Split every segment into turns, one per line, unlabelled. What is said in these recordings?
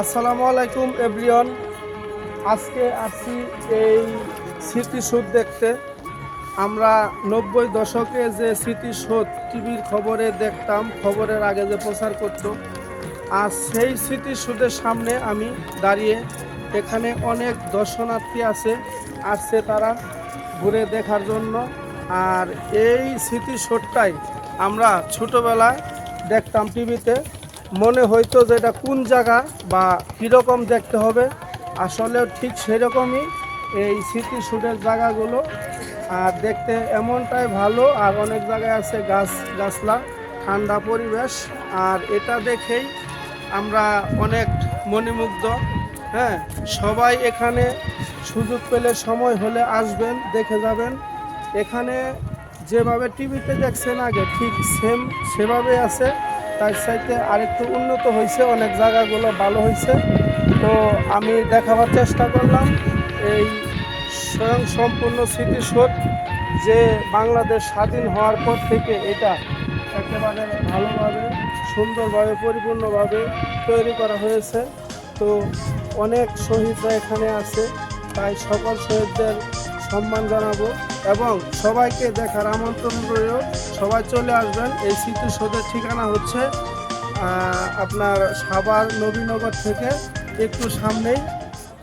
আসসালামু আলাইকুম এভরিওয়ান। আজকে আসছি এই স্মৃতিসৌধ দেখতে। আমরা 90 দশকে যে স্মৃতিসৌধ টিভির খবরে দেখতাম, খবরের আগে যে প্রচার করতো, আর সেই স্মৃতিসৌধের সামনে আমি দাঁড়িয়ে। এখানে অনেক দর্শনার্থী আসছে তারা ঘুরে দেখার জন্য। আর এই স্মৃতিসৌধটাই আমরা ছোটোবেলায় দেখতাম টিভিতে। মনে হইতো যে এটা কোন জায়গা বা কীরকম দেখতে হবে, আসলে ঠিক সেরকমই এই স্মৃতিসৌধের জায়গাগুলো। আর দেখতে এমনটাই ভালো, আর অনেক জায়গায় আছে গাছলা, ঠান্ডা পরিবেশ। আর এটা দেখেই আমরা অনেক মনোমুগ্ধ। হ্যাঁ, সবাই এখানে সুযোগ পেলে সময় হলে আসবেন, দেখে যাবেন। এখানে যেভাবে টিভিতে দেখছেন আগে, ঠিক সেভাবে আছে। তার সাথে আরেকটু উন্নত হয়েছে, অনেক জায়গাগুলো ভালো হয়েছে। তো আমি দেখাবার চেষ্টা করলাম এই স্বয়ং সম্পূর্ণ স্মৃতিসৌধ, যে বাংলাদেশ স্বাধীন হওয়ার পর থেকে এটা একেবারে ভালোভাবে, সুন্দরভাবে, পরিপূর্ণভাবে তৈরি করা হয়েছে। তো অনেক শহীদরা এখানে আছে, তাই সকল শহীদদের সম্মান জানাবো এবং সবাইকে দেখার আমন্ত্রণ রইল। সবাই চলে আসবেন। এই স্মৃতিসৌধের ঠিকানা হচ্ছে আপনার সাভার নবীনগর থেকে একটু সামনেই।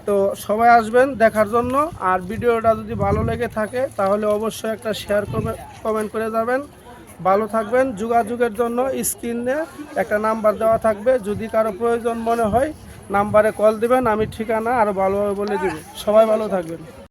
তো সবাই আসবেন দেখার জন্য। আর ভিডিওটা যদি ভালো লেগে থাকে তাহলে অবশ্যই একটা শেয়ার কমেন্ট করে যাবেন। ভালো থাকবেন। যোগাযোগের জন্য স্ক্রিনে একটা নাম্বার দেওয়া থাকবে, যদি কারো প্রয়োজন মনে হয় নাম্বারে কল দিবেন, আমি ঠিকানা আরও ভালোভাবে বলে দিব। সবাই ভালো থাকবেন।